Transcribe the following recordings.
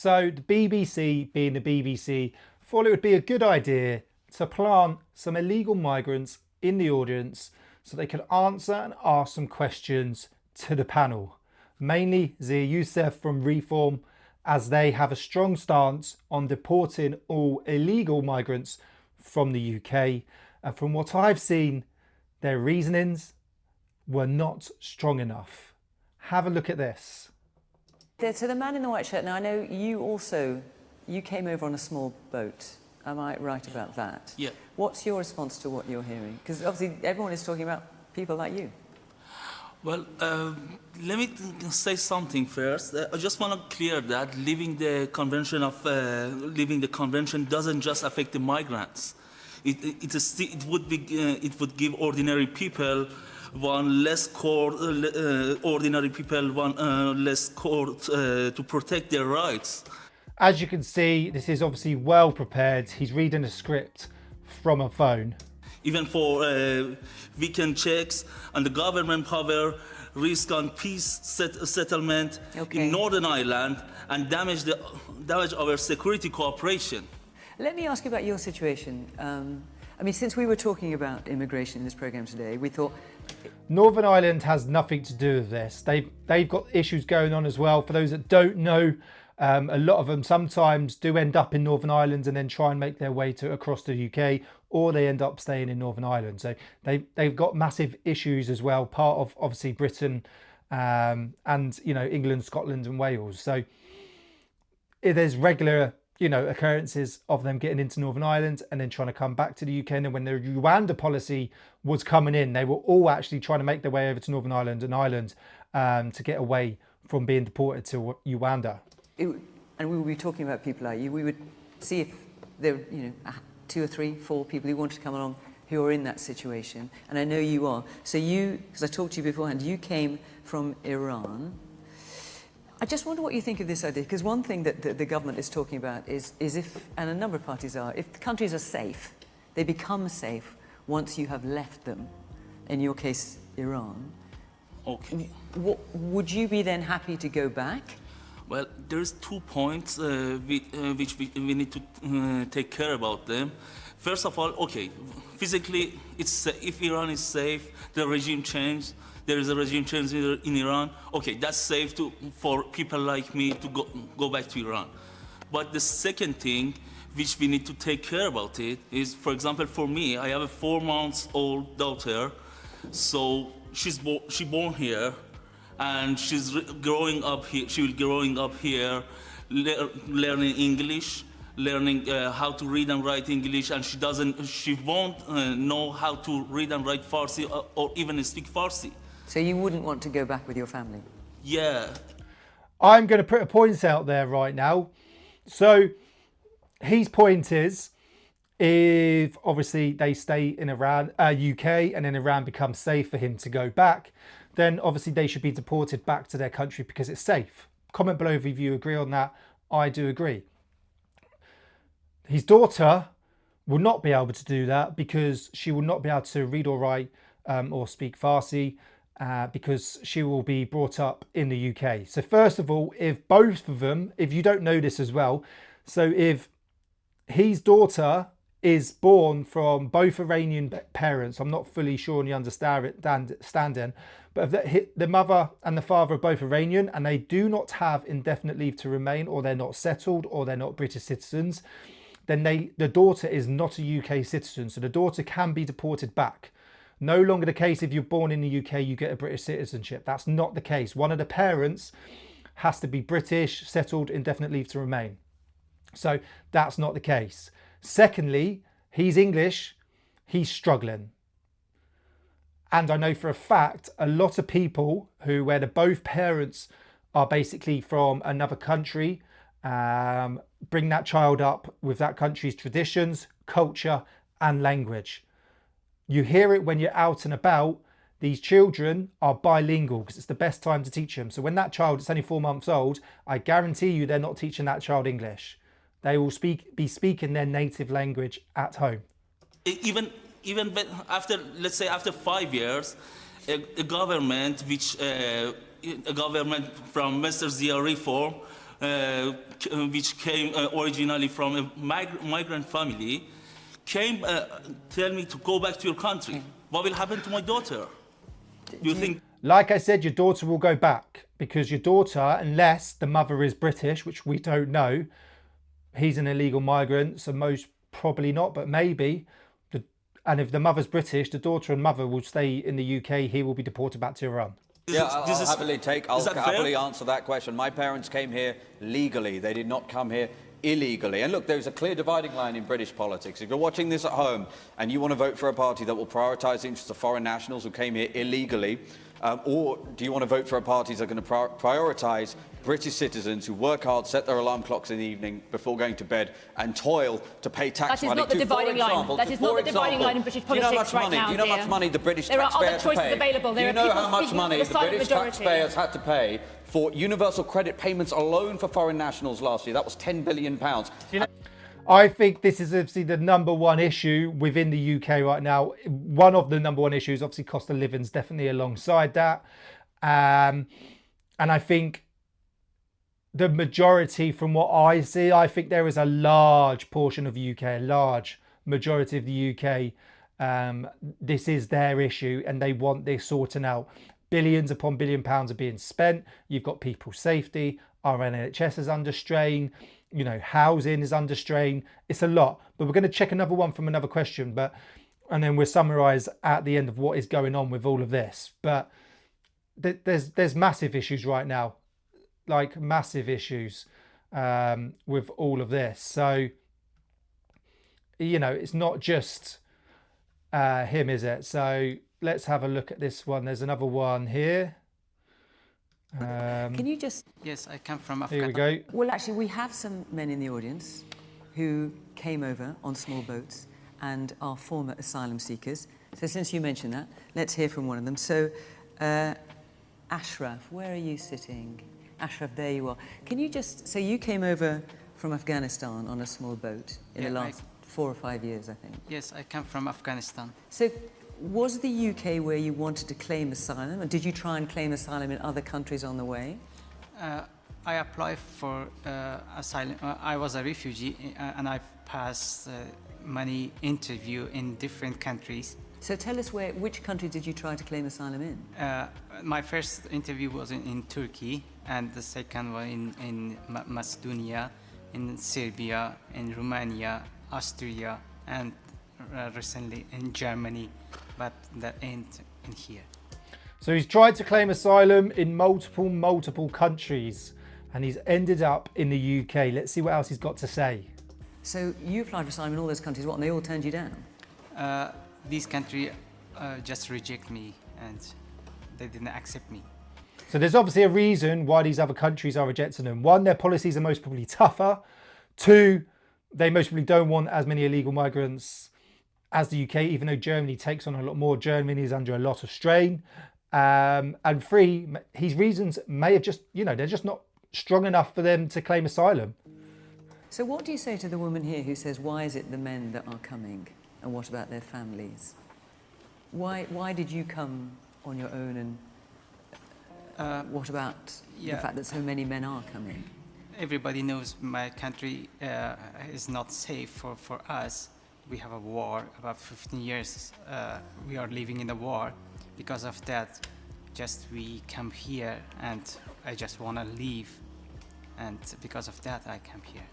So the BBC, being the BBC, thought it would be a good idea to plant some illegal migrants in the audience so they could answer and ask some questions to the panel. Mainly Yusuf from Reform, as they have a strong stance on deporting all illegal migrants from the UK. And from what I've seen, their reasonings were not strong enough. Have a look at this. So the man in the white shirt, now I know you came over on a small boat. Am I right about that? Yeah. What's your response to what you're hearing? Because obviously everyone is talking about people like you. Well, let me say something first. I just want to clear that leaving the convention doesn't just affect the migrants. It would give ordinary people one less court, less court to protect their rights. As you can see, this is obviously well prepared. He's reading a script from a phone. Even for weekend checks and the government power, risk on peace settlement in Northern Ireland and damage our security cooperation. Let me ask you about your situation. I mean, since we were talking about immigration in this programme today, we thought... Northern Ireland has nothing to do with this. They've got issues going on as well. For those that don't know, a lot of them sometimes do end up in Northern Ireland and then try and make their way across the UK, or they end up staying in Northern Ireland. So they've got massive issues as well, part of obviously Britain and, you know, England, Scotland and Wales. So there's regular, you know, occurrences of them getting into Northern Ireland and then trying to come back to the UK. And then when the Rwanda policy was coming in, they were all actually trying to make their way over to Northern Ireland and Ireland to get away from being deported to Rwanda. And we would be talking about people like you. We would see if there were, you know, 2 or 3, 4 people who wanted to come along who are in that situation. And I know you are. So you, because I talked to you beforehand, you came from Iran. I just wonder what you think of this idea, because one thing that the government is talking about is if, and a number of parties are, if the countries are safe, they become safe once you have left them, in your case, Iran. Okay. Would you be then happy to go back? Well, there's 2 points which we need to take care about them. First of all, okay, physically, if Iran is safe, the regime changed, there is a regime change in Iran, okay, that's safe for people like me to go back to Iran. But the second thing which we need to take care about it is, for example, for me, I have a 4-month-old daughter, so she born here, and she's growing up here. She will growing up here, learning English, learning how to read and write English, and she won't know how to read and write Farsi or even speak Farsi. So you wouldn't want to go back with your family? Yeah. I'm going to put a point out there right now. So his point is, if obviously they stay in Iran, UK, and then Iran becomes safe for him to go back, then obviously they should be deported back to their country because it's safe. Comment below if you agree on that. I do agree. His daughter will not be able to do that because she will not be able to read or write or speak Farsi because she will be brought up in the UK. So first of all, if both of them, if you don't know this as well, so if his daughter is born from both Iranian parents, I'm not fully sure on the understanding, but if the mother and the father are both Iranian and they do not have indefinite leave to remain, or they're not settled, or they're not British citizens, then the daughter is not a UK citizen. So the daughter can be deported back. No longer the case if you're born in the UK, you get a British citizenship. That's not the case. One of the parents has to be British, settled, indefinite leave to remain. So that's not the case. Secondly, he's English, he's struggling. And I know for a fact, a lot of people where both parents are basically from another country, bring that child up with that country's traditions, culture and language. You hear it when you're out and about. These children are bilingual because it's the best time to teach them. So when that child is only 4 months old, I guarantee you they're not teaching that child English. They will be speaking their native language at home. Even after, let's say, after 5 years, a government from Mr. Zia Reform which came originally from a migrant family, came tell me to go back to your country. What will happen to my daughter? You think? Like I said, your daughter will go back because your daughter, unless the mother is British, which we don't know, he's an illegal migrant, so most probably not, but maybe. And if the mother's British, the daughter and mother will stay in the UK. He will be deported back to Iran. I'll happily answer that question. My parents came here legally. They did not come here illegally. And look, there's a clear dividing line in British politics. If you're watching this at home and you want to vote for a party that will prioritise the interests of foreign nationals who came here illegally, or do you want to vote for a party that's going to prioritise British citizens who work hard, set their alarm clocks in the evening before going to bed and toil to pay tax money? That is not the dividing line. That is not the dividing line in British politics right now. Do you know how much money the British taxpayer taxpayer had to pay? There are other choices available. Do you know how much money the British taxpayers had to pay for universal credit payments alone for foreign nationals last year? That was £10 billion. I think this is obviously the number one issue within the UK right now. One of the number one issues, obviously, cost of living is definitely alongside that. And I think the majority, from what I see, I think there is a large portion of the UK, a large majority of the UK, this is their issue and they want this sorting out. Billions upon £1 billion are being spent. You've got people's safety. Our NHS is under strain. You know, housing is under strain. It's a lot. But we're going to check another one from another question, and then we'll summarise at the end of what is going on with all of this. But there's massive issues right now, like massive issues with all of this. So, you know, it's not just him, is it? So let's have a look at this one. There's another one here. Can you just... Yes, I come from Afghanistan. Here we go. Well, actually, we have some men in the audience who came over on small boats and are former asylum seekers. So since you mentioned that, let's hear from one of them. So, Ashraf, where are you sitting? Ashraf, there you are. Can you just... So you came over from Afghanistan on a small boat in the last 4 or 5 years, I think. Yes, I come from Afghanistan. So was the UK where you wanted to claim asylum, and did you try and claim asylum in other countries on the way? I applied for asylum. I was a refugee and I passed many interviews in different countries. So tell us which country did you try to claim asylum in? My first interview was in Turkey, and the second one in Macedonia, in Serbia, in Romania, Austria, and recently in Germany, but that ain't in here. So he's tried to claim asylum in multiple countries, and he's ended up in the UK. Let's see what else he's got to say. So you applied for asylum in all those countries, and they all turned you down? These countries just reject me, and they didn't accept me. So there's obviously a reason why these other countries are rejecting them. One, their policies are most probably tougher. Two, they most probably don't want as many illegal migrants as the UK, even though Germany takes on a lot more. Germany is under a lot of strain. And three, his reasons may have just, they're just not strong enough for them to claim asylum. So what do you say to the woman here who says, why is it the men that are coming? And what about their families? Why did you come on your own, and what about the fact that so many men are coming? Everybody knows my country is not safe for us. We have a war, about 15 years we are living in a war. Because of that, we come here, and I just want to leave, and because of that I come here.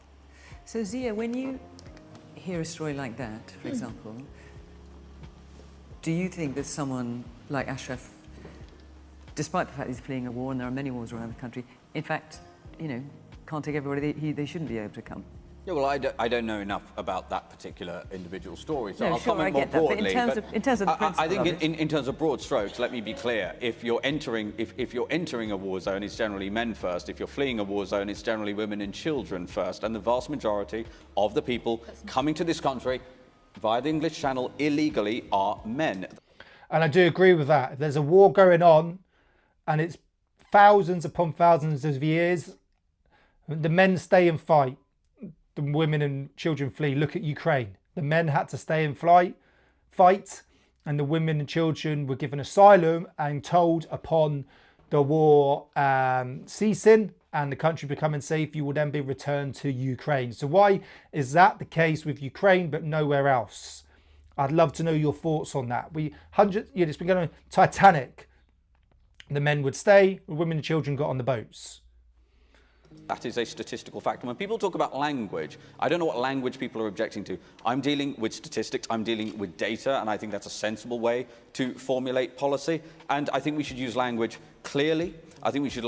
So Zia, when you hear a story like that, for example, do you think that someone like Ashraf, despite the fact he's fleeing a war, and there are many wars around the country, in fact, can't take everybody, they shouldn't be able to come? Yeah, well, I don't know enough about that particular individual story, so no, I'll sure, comment more broadly. But in terms of the principle, I think in terms of broad strokes, let me be clear. If you're entering a war zone, it's generally men first. If you're fleeing a war zone, it's generally women and children first. And the vast majority of the people coming to this country via the English Channel illegally are men. And I do agree with that. If there's a war going on, and it's thousands upon thousands of years, the men stay and fight. The women and children flee. Look at Ukraine. The men had to stay and fight, and the women and children were given asylum and told upon the war ceasing and the country becoming safe, you will then be returned to Ukraine. So why is that the case with Ukraine but nowhere else? I'd love to know your thoughts on that. It's been going on Titanic. The men would stay, the women and children got on the boats. That is a statistical fact. And when people talk about language, I don't know what language people are objecting to. I'm dealing with statistics, I'm dealing with data, and I think that's a sensible way to formulate policy. And I think we should use language clearly. I think we should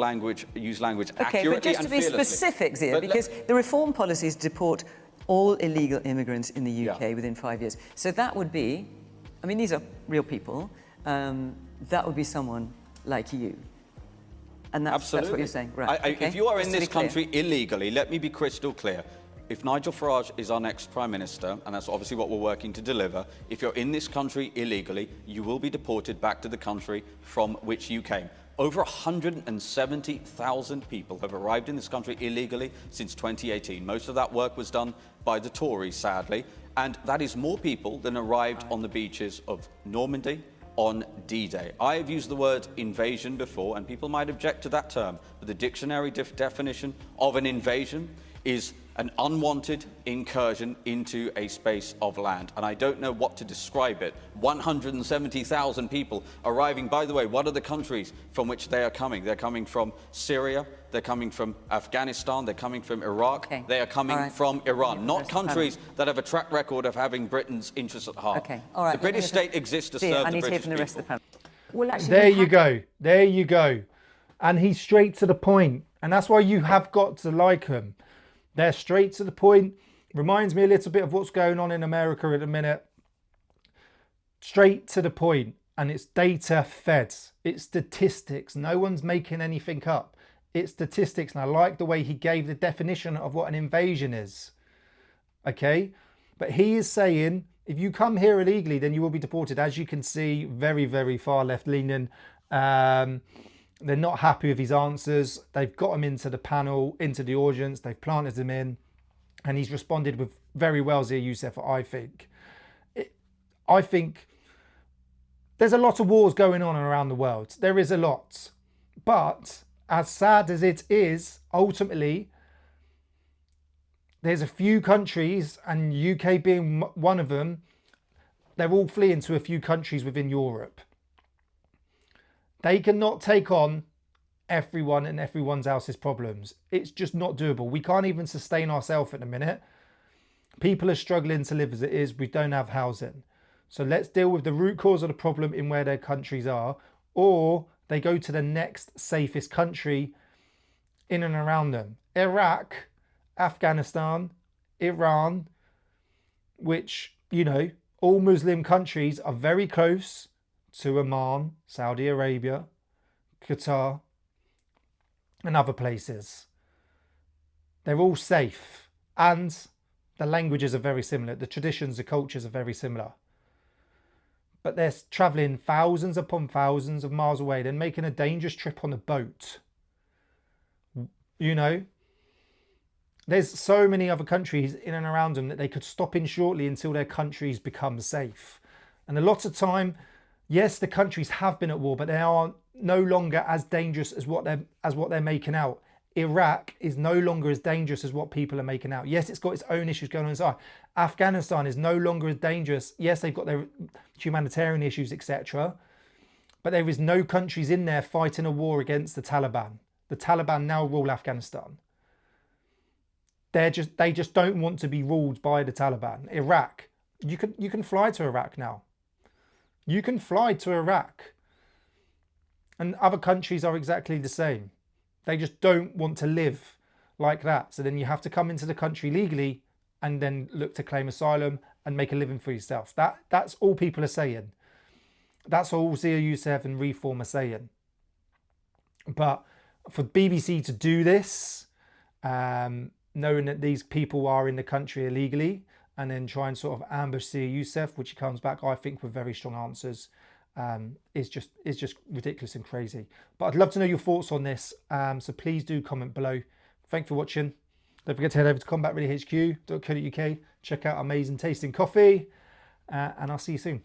use language accurately and but just to be specific, Zia, because the reform policy is to deport all illegal immigrants in the UK within 5 years. So that would be, I mean, these are real people. That would be someone like you. And that's what you're saying, right? Okay. If you are in this country illegally, let me be crystal clear. If Nigel Farage is our next Prime Minister, and that's obviously what we're working to deliver, if you're in this country illegally, you will be deported back to the country from which you came. Over 170,000 people have arrived in this country illegally since 2018. Most of that work was done by the Tories, sadly, and that is more people than arrived on the beaches of Normandy on D-Day. I have used the word invasion before, and people might object to that term, but the dictionary definition of an invasion is an unwanted incursion into a space of land. And I don't know what to describe it. 170,000 people arriving. By the way, what are the countries from which they are coming? They're coming from Syria, they're coming from Afghanistan, they're coming from Iraq, they are coming from Iran, not countries that have a track record of having Britain's interests at heart. The British state exists to serve the British people. Well, actually, there you go. There you go. And he's straight to the point. And that's why you have got to like him. They're straight to the point. Reminds me a little bit of what's going on in America at the minute. Straight to the point. And it's data fed. It's statistics. No one's making anything up. It's statistics. And I like the way he gave the definition of what an invasion is. Okay? But he is saying, if you come here illegally, then you will be deported. As you can see, very, very far left leaning. They're not happy with his answers. They've got him into the panel, into the audience. They've planted him in. And he's responded with very well, Zia Yusuf, I think. I think there's a lot of wars going on around the world. There is a lot. But as sad as it is, ultimately, there's a few countries, and UK being one of them, they're all fleeing to a few countries within Europe. They cannot take on everyone and everyone's else's problems. It's just not doable. We can't even sustain ourselves at the minute. People are struggling to live as it is. We don't have housing. So let's deal with the root cause of the problem in where their countries are, or they go to the next safest country in and around them. Iraq, Afghanistan, Iran, which, you know, all Muslim countries are very close to Oman, Saudi Arabia, Qatar, and other places. They're all safe, and the languages are very similar. The traditions, the cultures are very similar. But they're traveling thousands upon thousands of miles away. They're making a dangerous trip on a boat. You know, there's so many other countries in and around them that they could stop in shortly until their countries become safe. And a lot of time, yes, the countries have been at war, but they are no longer as dangerous as what they're making out. Iraq is no longer as dangerous as what people are making out. Yes, it's got its own issues going on inside. Afghanistan is no longer as dangerous. Yes, they've got their humanitarian issues, etc. But there is no countries in there fighting a war against the Taliban. The Taliban now rule Afghanistan. They just don't want to be ruled by the Taliban. Iraq, you can fly to Iraq now. You can fly to Iraq. And other countries are exactly the same. They just don't want to live like that. So then you have to come into the country legally and then look to claim asylum and make a living for yourself. That's all people are saying. That's all Zia Yusuf and Reform are saying. But for BBC to do this, knowing that these people are in the country illegally, and then try and sort of ambush Zia Yusuf, which he comes back, I think, with very strong answers, is just ridiculous and crazy. But I'd love to know your thoughts on this. So please do comment below. Thanks for watching. Don't forget to head over to combatreadyhq.co.uk. Check out amazing tasting coffee, and I'll see you soon.